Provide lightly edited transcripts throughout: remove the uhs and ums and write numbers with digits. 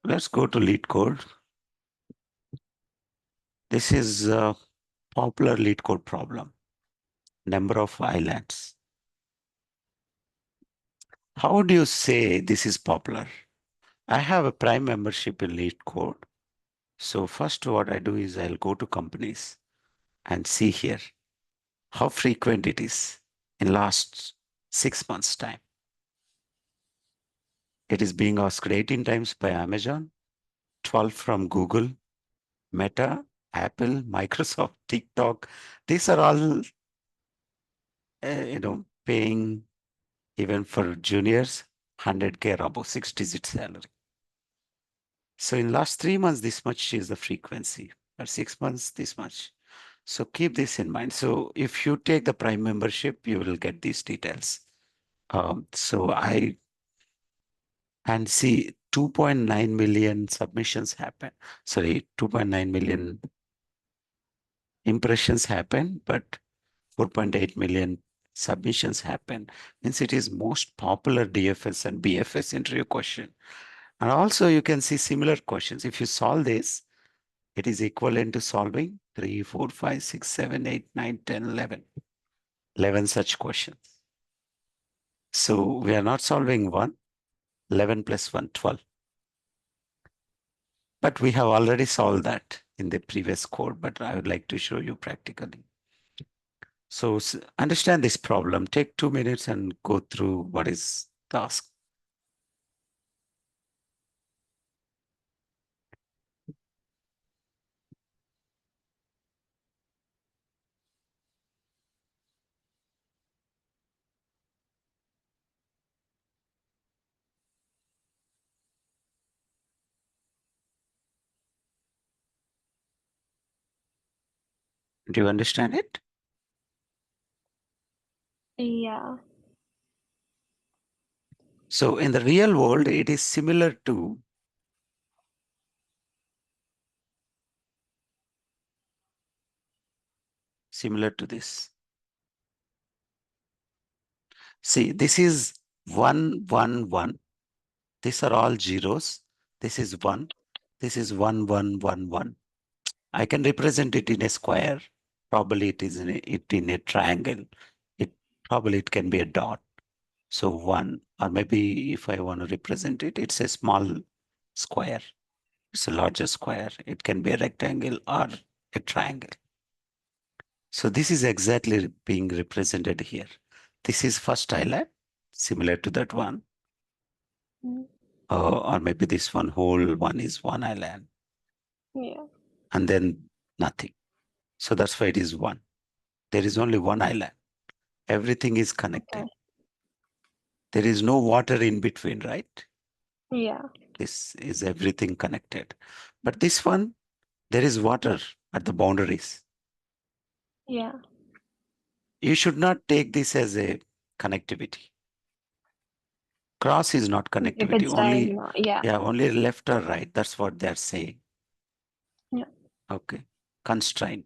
Let's go to lead code. This is a popular lead code problem. Number of islands. How do you say this is popular? I have a Prime membership in lead code. So first what I do is I'll go to companies and see here how frequent it is in last 6 months time. It is being asked 18 times by Amazon, 12 from Google, Meta, Apple, Microsoft, TikTok. These are all, paying even for juniors, 100K or above 6-digit salary. So in last 3 months, this much is the frequency. Or 6 months, this much. So keep this in mind. So if you take the Prime membership, you will get these details. And see 2.9 million submissions happen. Sorry, 2.9 million impressions happen, but 4.8 million submissions happen. Means it is most popular DFS and BFS interview question. And also you can see similar questions. If you solve this, it is equivalent to solving 3, 4, 5, 6, 7, 8, 9, 10, 11. 11 such questions. So we are not solving 1, 11 plus 1, 12. But we have already solved that in the previous code, but I would like to show you practically. So understand this problem. Take 2 minutes and go through what is task. Do you understand it? Yeah. So in the real world, it is similar to this. See, this is 1, 1, 1. These are all zeros. This is 1. This is 1, 1, 1, 1. I can represent it in a square. Probably it is in a triangle. It can be a dot. So 1, or maybe if I want to represent it, it's a small square. It's a larger square. It can be a rectangle or a triangle. So this is exactly being represented here. This is first island, similar to that one. Mm. Or maybe this one whole one is one island. Yeah. And then nothing. So that's why it is 1. There is only one island. Everything is connected. Okay. There is no water in between, right? Yeah. This is everything connected. But this one, there is water at the boundaries. Yeah. You should not take this as a connectivity. Cross is not If connectivity. it's diagonal, yeah. Only left or right. That's what they're saying. Yeah. Okay. Constraint.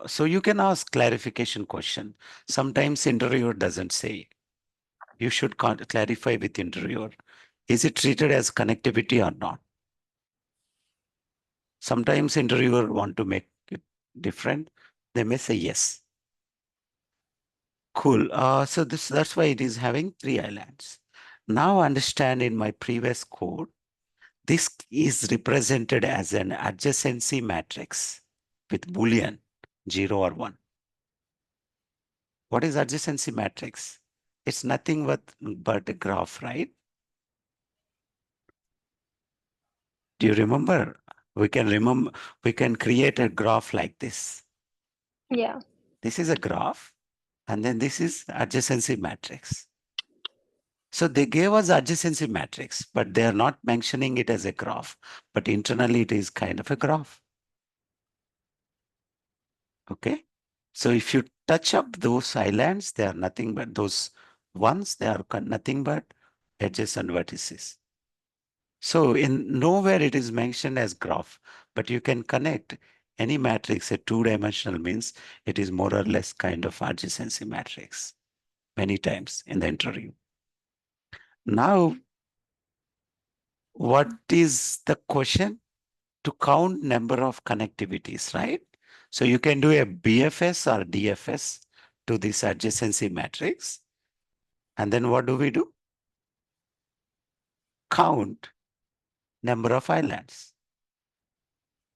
So you can ask clarification question. Sometimes interviewer doesn't say. You should clarify with interviewer. Is it treated as connectivity or not? Sometimes interviewer want to make it different. They may say yes. Cool. So that's why it is having 3 islands. Now understand in my previous code, this is represented as an adjacency matrix with Boolean 0 or 1. What is adjacency matrix? It's nothing but a graph, right? Do you remember? We can create a graph like this. Yeah. This is a graph, and then this is adjacency matrix. So they gave us adjacency matrix, but they are not mentioning it as a graph, but internally it is kind of a graph. Okay. So if you touch up those islands, they are nothing but those ones, they are nothing but edges and vertices. So in nowhere it is mentioned as graph, but you can connect any matrix. A 2-dimensional means it is more or less kind of adjacency matrix many times in the interview. Now What is the question? To count number of connectivities, right? So you can do a BFS or DFS to this adjacency matrix. And then what do we do? Count number of islands.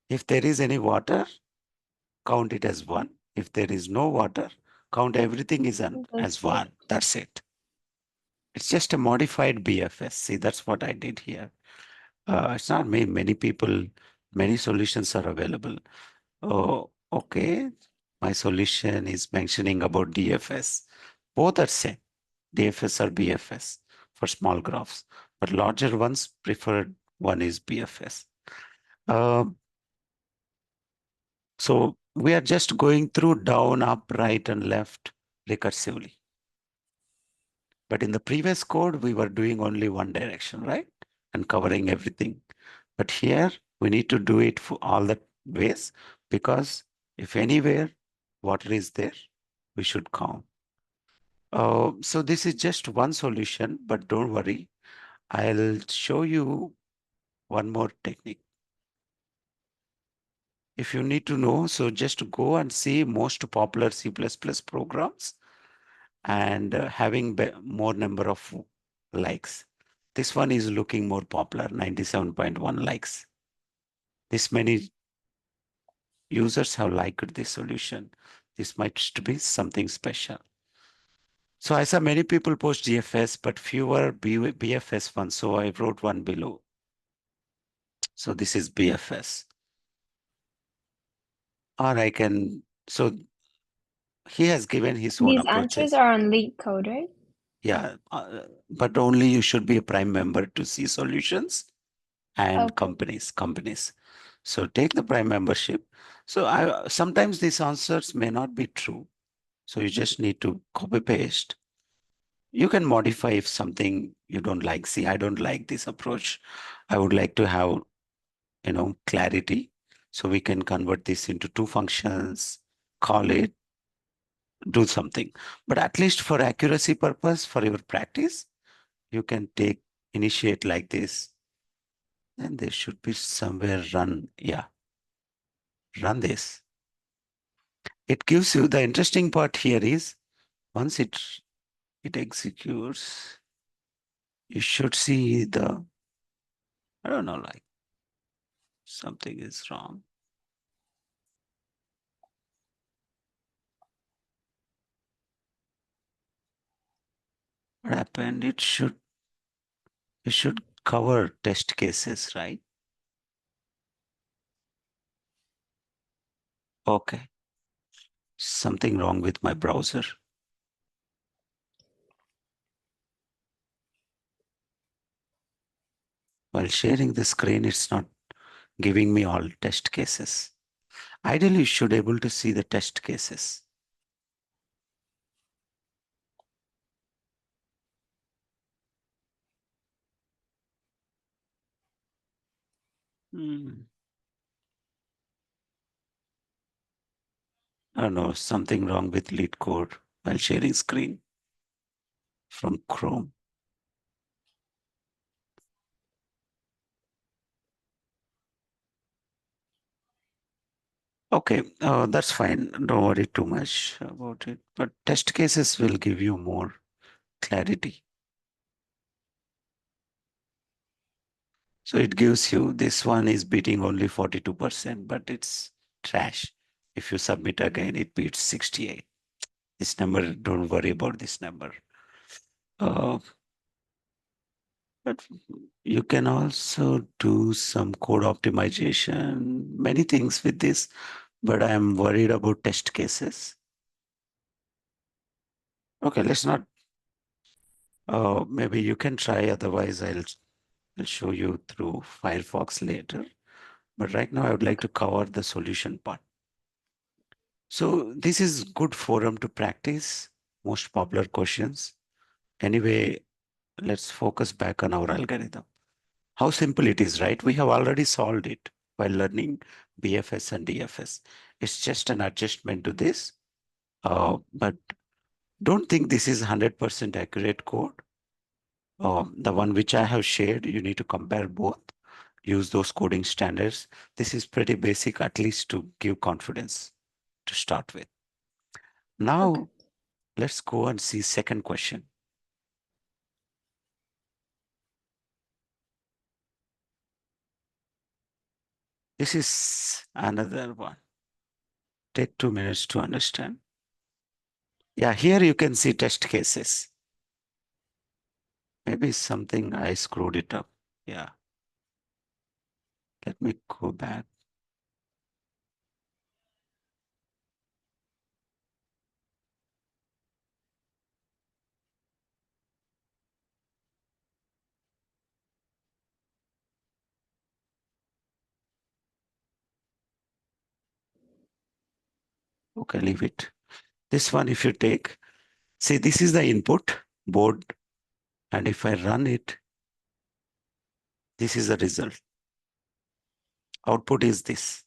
If there is any water, count it as one. If there is no water, count everything is That's as it. one. That's it. It's just a modified BFS. See, that's what I did here. It's not me. Many people, many solutions are available. Oh, okay. My solution is mentioning about DFS. Both are same, DFS or BFS for small graphs, but larger ones preferred one is BFS. Um, so we are just going through down, up, right, and left recursively. But in the previous code, we were doing only one direction, right? And covering everything. But here we need to do it for all the ways, because if anywhere water is there, we should count. So this is just one solution, but don't worry. I'll show you one more technique. If you need to know, so just go and see most popular C++ programs and having more number of likes. This one is looking more popular, 97.1 likes. This many users have liked this solution. This might be something special. So I saw many people post GFS, but fewer BFS ones. So I wrote one below. So this is BFS. Or I can, so he has given his own These answers approaches. are on leak code, right? Yeah, but only you should be a prime member to see solutions and Okay. companies. So take the prime membership. So sometimes these answers may not be true. So you just need to copy paste. You can modify if something you don't like. See, I don't like this approach. I would like to have, clarity. So we can convert this into two functions, call it, do something. But at least for accuracy purpose, for your practice, you can initiate like this. And there should be somewhere run. Yeah, run this. It gives you the interesting part here is once it executes, you should see I don't know, like something is wrong. What happened? It should cover test cases, right? Okay. Something wrong with my browser. While sharing the screen, it's not giving me all test cases. Ideally, you should able to see the test cases. Hmm. I don't know, something wrong with lead code while sharing screen from Chrome. Okay, that's fine. Don't worry too much about it. But test cases will give you more clarity. So it gives you this one is beating only 42%, but it's trash. If you submit again, it beats 68. This number, don't worry about this number. Uh, but you can also do some code optimization, many things with this, but I'm worried about test cases. Okay, let's not, maybe you can try, otherwise I'll show you through Firefox later. But right now I would like to cover the solution part. So this is good forum to practice most popular questions. Anyway, let's focus back on our algorithm. How simple it is, right? We have already solved it while learning BFS and DFS. It's just an adjustment to this, but don't think this is 100% accurate code. The one which I have shared, you need to compare both, use those coding standards. This is pretty basic, at least to give confidence to start with. Okay. Now, let's go and see second question. This is another one. Take 2 minutes to understand. Yeah, here you can see test cases. Maybe something I screwed it up. Yeah, let me go back. Okay, leave it. This one, if you take, see, this is the input board, and if I run it, this is the result. Output is this.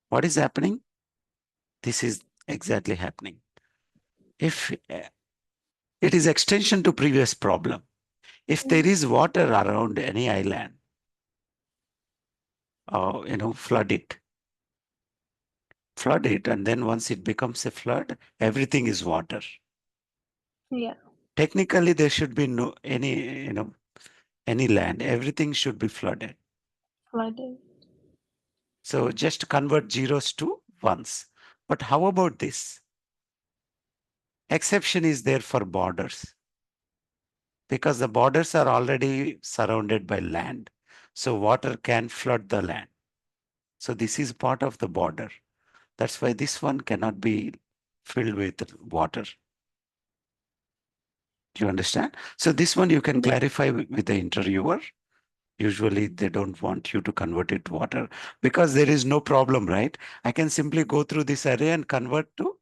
What is happening? This is exactly happening. If it is extension to previous problem. If there is water around any island, flood it. Flood it, and then once it becomes a flood, everything is water. Yeah. Technically, there should be no any land. Everything should be flooded. Flooded. So just convert zeros to ones. But how about this? Exception is there for borders because the borders are already surrounded by land. So water can flood the land. So this is part of the border. That's why this one cannot be filled with water. Do you understand? So this one you can Yeah. clarify with the interviewer. Usually they don't want you to convert it to water because there is no problem, right? I can simply go through this array and convert to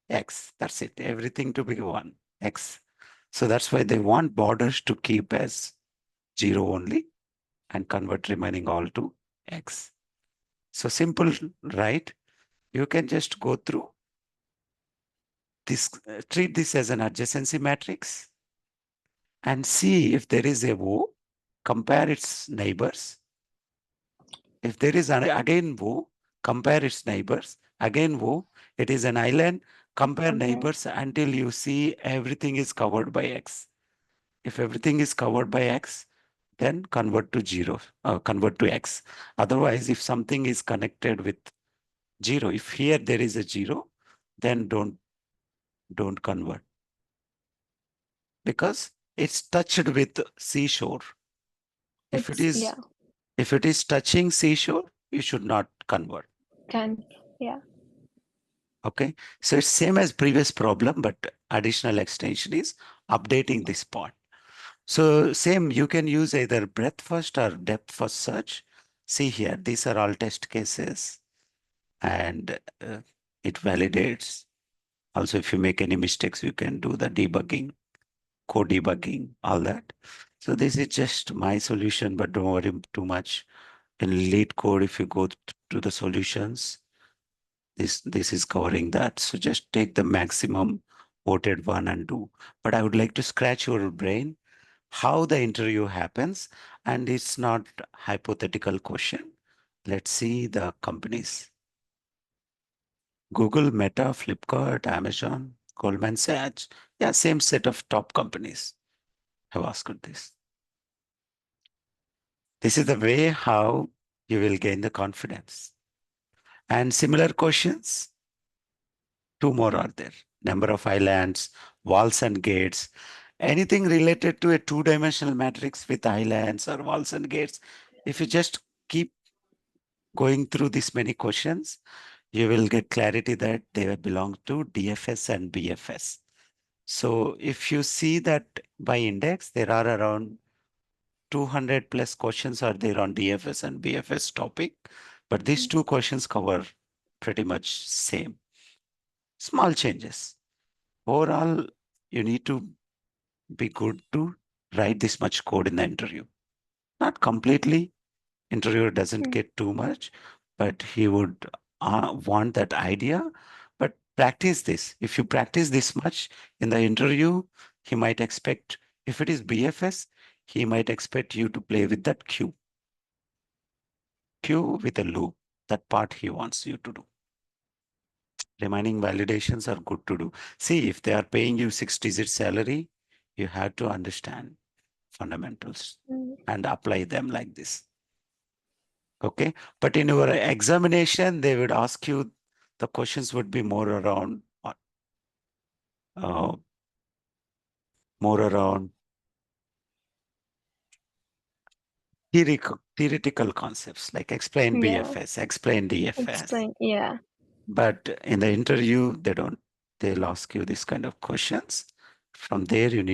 X. That's it. Everything to be one, X. So that's why they want borders to keep as 0 only and convert remaining all to X. So simple, right? You can just go through this, treat this as an adjacency matrix and see if there is a O, compare its neighbors. If there is again O, compare its neighbors. Again O, it is an island, compare Okay. neighbors until you see everything is covered by X. If everything is covered by X, then convert to 0, convert to X. Otherwise, if something is connected with 0, if here there is a 0, then don't convert because it's touched with seashore. If it It's is yeah. if it is touching seashore, you should not convert. Can yeah. Okay, so it's same as previous problem, but additional extension is updating this part. So same, you can use either breadth first or depth first search. See here, these are all test cases and it validates. Also, if you make any mistakes, you can do the debugging, code debugging, all that. So this is just my solution, but don't worry too much. In lead code, if you go to the solutions, this is covering that. So just take the maximum voted one and do. But I would like to scratch your brain how the interview happens, and it's not hypothetical question. Let's see the companies. Google, Meta, Flipkart, Amazon, Goldman Sachs. Yeah, same set of top companies have asked this. This is the way how you will gain the confidence. And similar questions, two more are there. Number of islands, walls and gates, anything related to a two-dimensional matrix with islands or walls and gates. If you just keep going through this many questions, you will get clarity that they belong to DFS and BFS. So if you see that by index, there are around 200 plus questions are there on DFS and BFS topic, but these two questions cover pretty much same. Small changes. Overall, you need to be good to write this much code in the interview. Not completely, interviewer doesn't get too much, but he would want that idea. But practice this. If you practice this much in the interview, He might expect, if it is BFS, he might expect you to play with that Q with a loop. That part he wants you to do. Remaining validations are good to do. See, if they are paying you 6-digit salary, you have to understand fundamentals Mm. and apply them like this. Okay. But in your examination, they would ask you, the questions would be more around uh, more around theoretical concepts, like explain Yeah. BFS, explain DFS. Explain. Yeah. But in the interview, they'll ask you this kind of questions. From there, you need